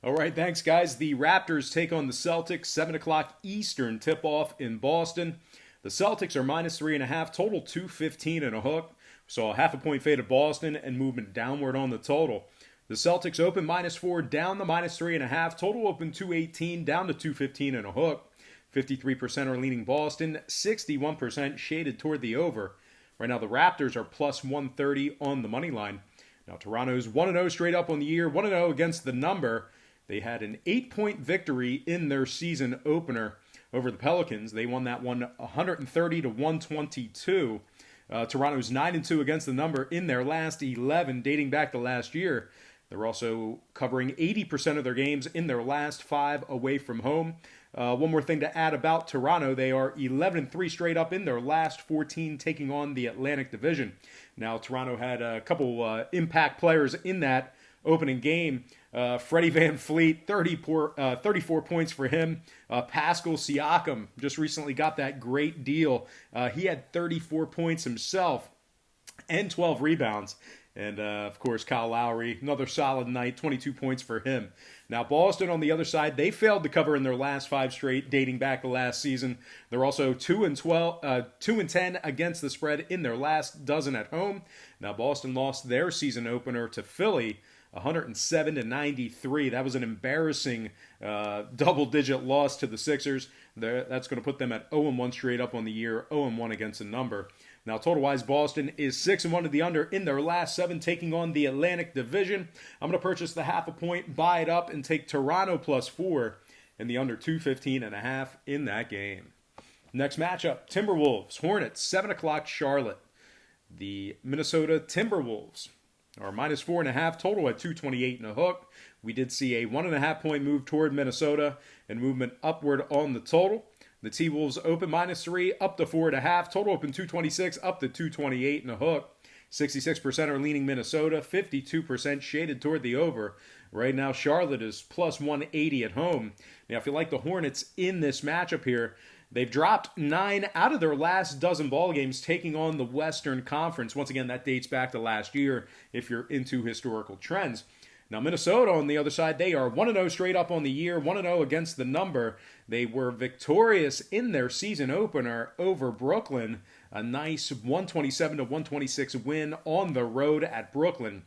All right, thanks, guys. The Raptors take on the Celtics, 7 o'clock Eastern tip-off in Boston. The Celtics are minus 3.5, total 215 and a hook. Saw a half a point fade of Boston and movement downward on the total. The Celtics open minus 4, down to minus 3.5, total open 218, down to 215 and a hook. 53% are leaning Boston, 61% shaded toward the over. Right now, the Raptors are plus 130 on the money line. Now, Toronto's 1-0 straight up on the year, 1-0 against the number. They had an 8-point victory in their season opener over the Pelicans. They won that one 130 to 122. Toronto's 9-2 against the number in their last 11, dating back to last year. They're also covering 80% of their games in their last 5 away from home. One more thing to add about Toronto, they are 11-3 straight up in their last 14 taking on the Atlantic Division. Now, Toronto had a couple impact players in that opening game. Freddie Van Fleet, 34 points for him. Pascal Siakam just recently got that great deal. He had 34 points himself and 12 rebounds. And, of course, Kyle Lowry, another solid night, 22 points for him. Now, Boston, on the other side, they failed to cover in their last 5 straight, dating back to last season. They're also 2-10 against the spread in their last dozen at home. Now, Boston lost their season opener to Philly, 107 to 93. That was an embarrassing double-digit loss to the Sixers. That's going to put them at 0-1 straight up on the year, 0-1 against the number. Now, total-wise, Boston is 6-1 to the under in their last 7, taking on the Atlantic Division. I'm going to purchase the half a point, buy it up, and take Toronto plus 4 and the under 215.5 in that game. Next matchup, Timberwolves, Hornets, 7 o'clock Charlotte. The Minnesota Timberwolves are minus 4.5, total at 228 and a hook. We did see a 1.5 point move toward Minnesota and movement upward on the total. The T-Wolves open minus 3, up to 4.5. Total open 226, up to 228 and a hook. 66% are leaning Minnesota, 52% shaded toward the over. Right now, Charlotte is plus 180 at home. Now, if you like the Hornets in this matchup here, they've dropped 9 out of their last dozen ball games, taking on the Western Conference. Once again, that dates back to last year if you're into historical trends. Now, Minnesota, on the other side, they are 1-0 straight up on the year, 1-0 against the number. They were victorious in their season opener over Brooklyn, a nice 127 to 126 win on the road at Brooklyn.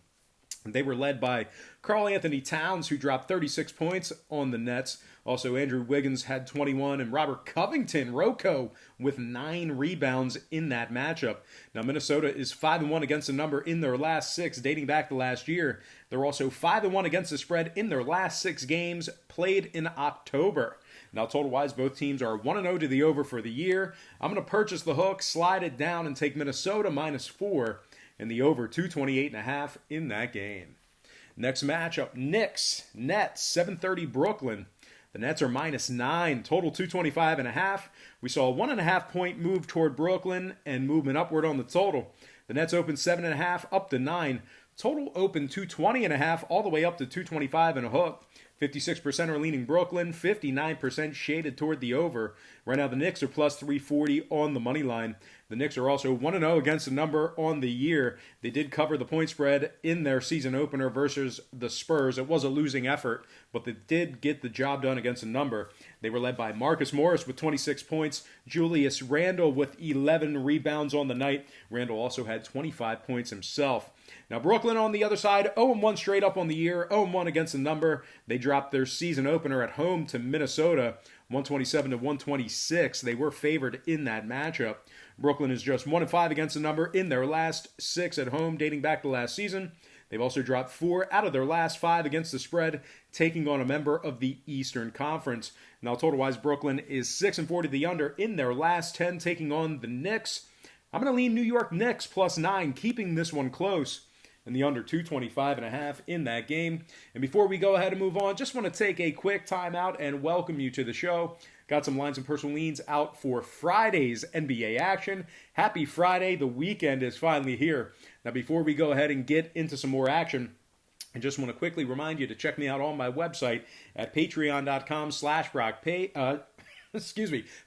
They were led by Karl Anthony Towns, who dropped 36 points on the Nets. Also, Andrew Wiggins had 21, and Robert Covington, Rocco, with 9 rebounds in that matchup. Now, Minnesota is 5-1 against the number in their last 6, dating back to last year. They're also 5-1 against the spread in their last 6 games played in October. Now, total-wise, both teams are 1-0 to the over for the year. I'm going to purchase the hook, slide it down, and take Minnesota minus 4 and the over 228.5 in that game. Next matchup, Knicks, Nets, 7:30 Brooklyn. The Nets are minus 9, total 225.5. We saw a 1.5 point move toward Brooklyn and movement upward on the total. The Nets opened 7.5 up to 9. Total open 220.5 all the way up to 225 and a hook. 56% are leaning Brooklyn, 59% shaded toward the over. Right now, the Knicks are plus 340 on the money line. The Knicks are also 1-0 against the number on the year. They did cover the point spread in their season opener versus the Spurs. It was a losing effort, but they did get the job done against the number. They were led by Marcus Morris with 26 points, Julius Randle with 11 rebounds on the night. Randle also had 25 points himself. Now, Brooklyn on the other side, 0-1 straight up on the year, 0-1 against the number. They dropped their season opener at home to Minnesota, 127 to 126. They were favored in that matchup. Brooklyn is just 1-5 against the number in their last 6 at home, dating back to last season. They've also dropped 4 out of their last 5 against the spread, taking on a member of the Eastern Conference. Now, total-wise, Brooklyn is 6-4 to the under in their last 10, taking on the Knicks. I'm going to lean New York Knicks plus 9, keeping this one close, and the under 225.5 in that game. And before we go ahead and move on, just want to take a quick timeout and welcome you to the show. Got some lines and personal leans out for Friday's NBA action. Happy Friday. The weekend is finally here. Now, before we go ahead and get into some more action, I just want to quickly remind you to check me out on my website at patreon.com/BrockPage.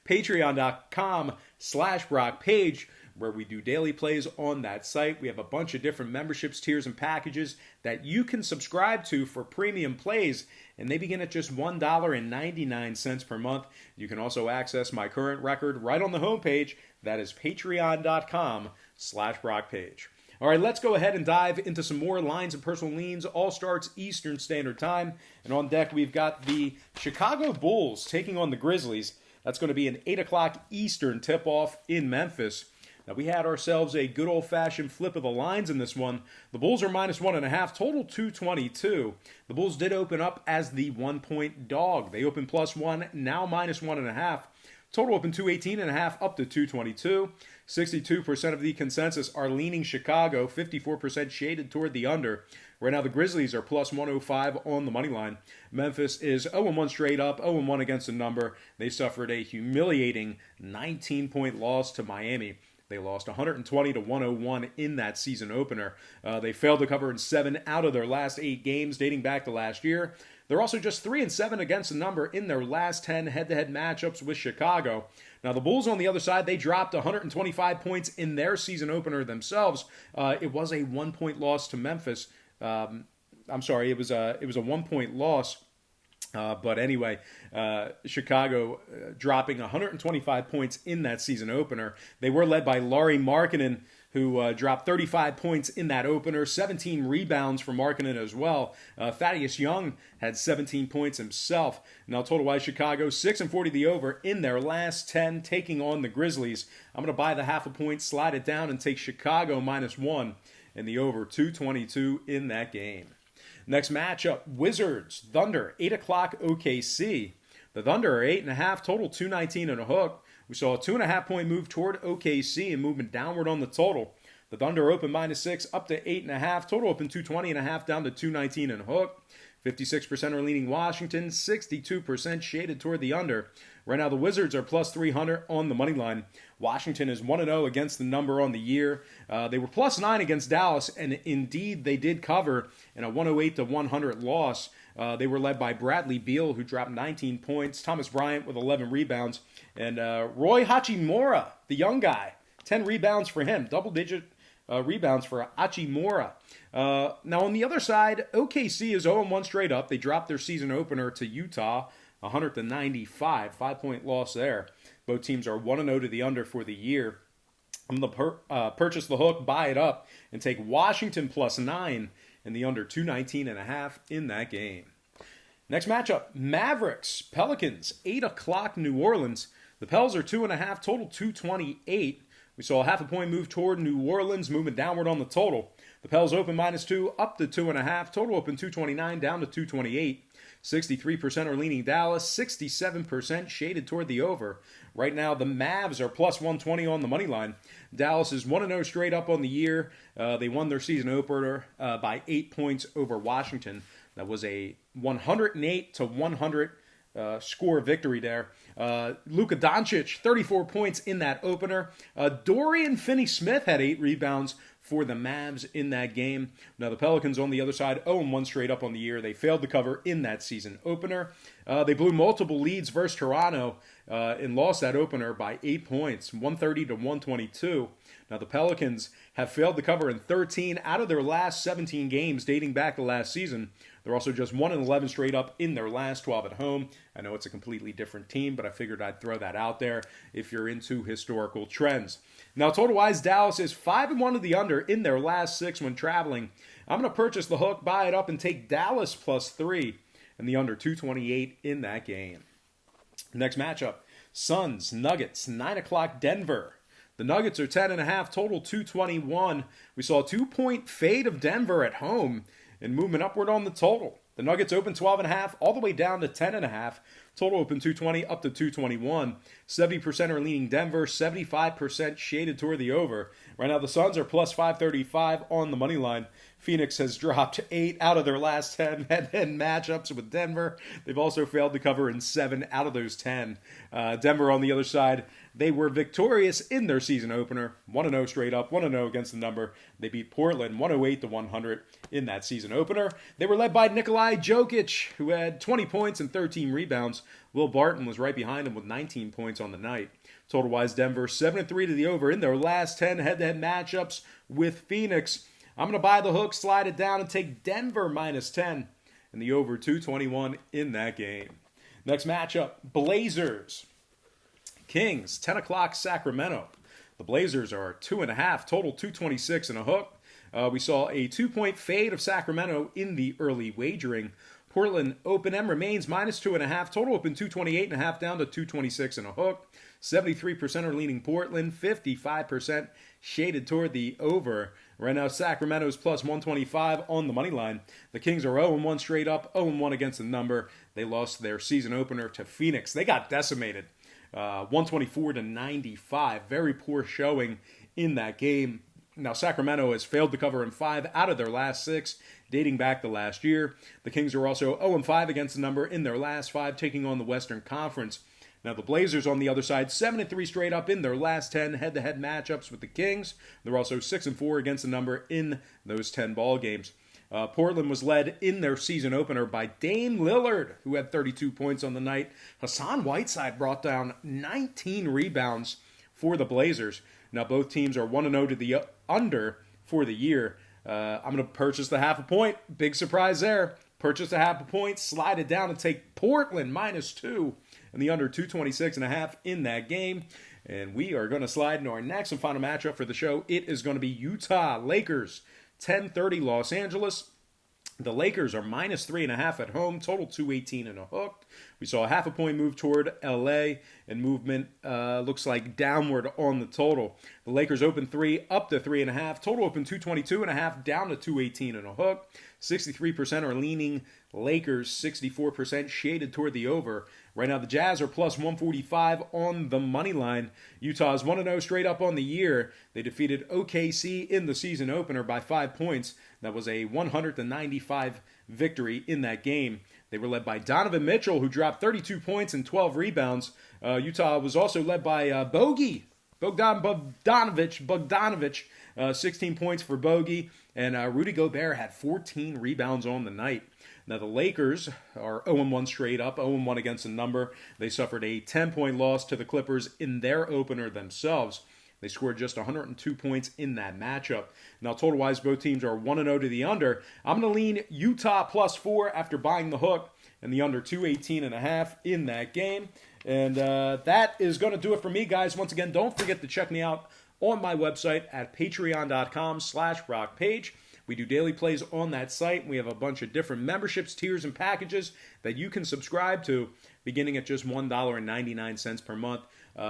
Patreon.com/BrockPage, where we do daily plays on that site. We have a bunch of different memberships, tiers, and packages that you can subscribe to for premium plays, and they begin at just $1.99 per month. You can also access my current record right on the homepage. That is patreon.com/BrockPage. All right, let's go ahead and dive into some more lines and personal leans. All starts Eastern Standard Time. And on deck, we've got the Chicago Bulls taking on the Grizzlies. That's going to be an 8 o'clock Eastern tip-off in Memphis. Now, we had ourselves a good old-fashioned flip of the lines in this one. The Bulls are -1.5, total 222. The Bulls did open up as the 1-point dog. They opened +1, now -1.5. Total open 218.5 up to 222. 62% of the consensus are leaning Chicago, 54% shaded toward the under. Right now, the Grizzlies are +105 on the money line. Memphis is 0-1 straight up, 0-1 against the number. They suffered a humiliating 19-point loss to Miami. They lost 120-101 in that season opener. They failed to cover in 7 out of their last 8 games dating back to last year. They're also just 3-7 against the number in their last 10 head-to-head matchups with Chicago. Now, the Bulls on the other side, they dropped 125 points in their season opener themselves. It was a 1-point loss to Memphis. I'm sorry, it was a 1-point loss. But anyway, Chicago dropping 125 points in that season opener. They were led by Lauri Markkanen, who dropped 35 points in that opener, 17 rebounds for Markkanen as well. Thaddeus Young had 17 points himself. Now, total-wise, Chicago 6-40 the over in their last 10, taking on the Grizzlies. I'm going to buy the half a point, slide it down, and take Chicago -1 and the over 222 in that game. Next matchup, Wizards, Thunder, 8 o'clock OKC. The Thunder are 8.5, total 219 and a hook. We saw a 2.5-point move toward OKC and movement downward on the total. The Thunder open -6 up to 8.5. Total open 220.5 down to 219 and a hook. 56% are leaning Washington, 62% shaded toward the under. Right now, the Wizards are +300 on the money line. Washington is 1-0 against the number on the year. They were +9 against Dallas, and indeed they did cover in a 108-100 loss. They were led by Bradley Beal, who dropped 19 points, Thomas Bryant with 11 rebounds, and Roy Hachimura, the young guy, 10 rebounds for him, double-digit rebounds for Hachimura. Now, on the other side, OKC is 0-1 straight up. They dropped their season opener to Utah, 100-95, 5-point loss there. Both teams are 1-0 to the under for the year. I'm going to purchase the hook, buy it up, and take Washington +9 and the under 219.5 in that game. Next matchup, Mavericks, Pelicans, 8 o'clock New Orleans. The Pels are 2.5, total 228. We saw a half a point move toward New Orleans, moving downward on the total. The Pels open -2, up to 2.5. Total open 229, down to 228. 63% are leaning Dallas, 67% shaded toward the over. Right now, the Mavs are +120 on the money line. Dallas is 1-0 straight up on the year. They won their season opener by 8 points over Washington. That was a 108-100 score victory there. Luka Doncic, 34 points in that opener. Dorian Finney-Smith had 8 rebounds for the Mavs in that game. Now, the Pelicans on the other side, 0-1 straight up on the year. They failed to cover in that season opener. They blew multiple leads versus Toronto and lost that opener by 8 points, 130-122. Now, the Pelicans have failed to cover in 13 out of their last 17 games dating back to last season. They're also just 1-11 straight up in their last 12 at home. I know it's a completely different team, but I figured I'd throw that out there if you're into historical trends. Now, total-wise, Dallas is 5-1 to the under in their last 6 when traveling. I'm going to purchase the hook, buy it up, and take Dallas +3 and the under 228 in that game. Next matchup, Suns, Nuggets, 9 o'clock Denver. The Nuggets are 10.5, total 221. We saw a 2-point fade of Denver at home and movement upward on the total. The Nuggets open 12.5, all the way down to 10.5. Total open 220 up to 221. 70% are leaning Denver, 75% shaded toward the over. Right now, the Suns are +535 on the money line. Phoenix has dropped 8 out of their last 10 head-to-head matchups with Denver. They've also failed to cover in 7 out of those 10. Denver, on the other side, they were victorious in their season opener. 1-0 straight up, 1-0 against the number. They beat Portland 108-100 in that season opener. They were led by Nikolai Jokic, who had 20 points and 13 rebounds. rebounds. Will Barton was right behind him with 19 points on the night. Total-wise, Denver 7-3 to the over in their last 10 head-to-head matchups with Phoenix. I'm going to buy the hook, slide it down, and take Denver minus 10 and the over 221 in that game. Next matchup, Blazers. Kings, 10 o'clock, Sacramento. The Blazers are 2.5, total 226 and a hook. We saw a 2-point fade of Sacramento in the early wagering. Portland open M remains minus 2.5, total open 228.5 down to 226 and a hook. 73% are leaning Portland, 55% shaded toward the over. Right now, Sacramento's plus 125 on the money line. The Kings are 0-1 straight up, 0-1 against the number. They lost their season opener to Phoenix. They got decimated, 124 to 95. Very poor showing in that game. Now, Sacramento has failed to cover in 5 out of their last 6, dating back to last year. The Kings are also 0-5 against the number in their last 5, taking on the Western Conference. Now, the Blazers on the other side, 7-3 straight up in their last 10 head-to-head matchups with the Kings. They're also 6-4 against the number in those 10 ball games. Portland was led in their season opener by Dame Lillard, who had 32 points on the night. Hassan Whiteside brought down 19 rebounds for the Blazers. Now, both teams are 1-0 to the under for the year. I'm going to purchase the half a point. Big surprise there. Purchase the half a point, slide it down, and take Portland minus 2 and the under 226.5 in that game. And we are going to slide into our next and final matchup for the show. It is going to be Utah Lakers, 10:30 Los Angeles. The Lakers are minus 3.5 at home, total 218 and a hook. We saw a half a point move toward LA, and movement looks like downward on the total. The Lakers open 3 up to 3.5, total open 222.5 down to 218 and a hook. 63% are leaning Lakers, 64% shaded toward the over. Right now, the Jazz are plus 145 on the money line. Utah's 1-0 straight up on the year. They defeated OKC in the season opener by 5 points. That was a 100-95 victory in that game. They were led by Donovan Mitchell, who dropped 32 points and 12 rebounds. Utah was also led by Bogdanovich, 16 points for Bogey, and Rudy Gobert had 14 rebounds on the night. Now, the Lakers are 0-1 straight up, 0-1 against the number. They suffered a 10-point loss to the Clippers in their opener themselves. They scored just 102 points in that matchup. Now, total-wise, both teams are 1-0 to the under. I'm going to lean Utah plus 4 after buying the hook and the under 218.5 in that game. And that is going to do it for me, guys. Once again, don't forget to check me out on my website at patreon.com/rockpage. We do daily plays on that site. We have a bunch of different memberships, tiers, and packages that you can subscribe to, beginning at just $1.99 per month.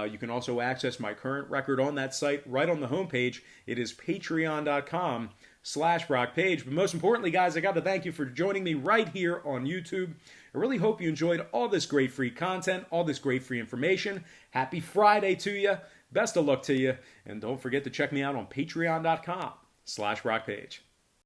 You can also access my current record on that site right on the homepage. It is patreon.com/rockpage. But most importantly, guys, I got to thank you for joining me right here on YouTube. I really hope you enjoyed all this great free content, all this great free information. Happy Friday to you. Best of luck to you. And don't forget to check me out on patreon.com/rockpage.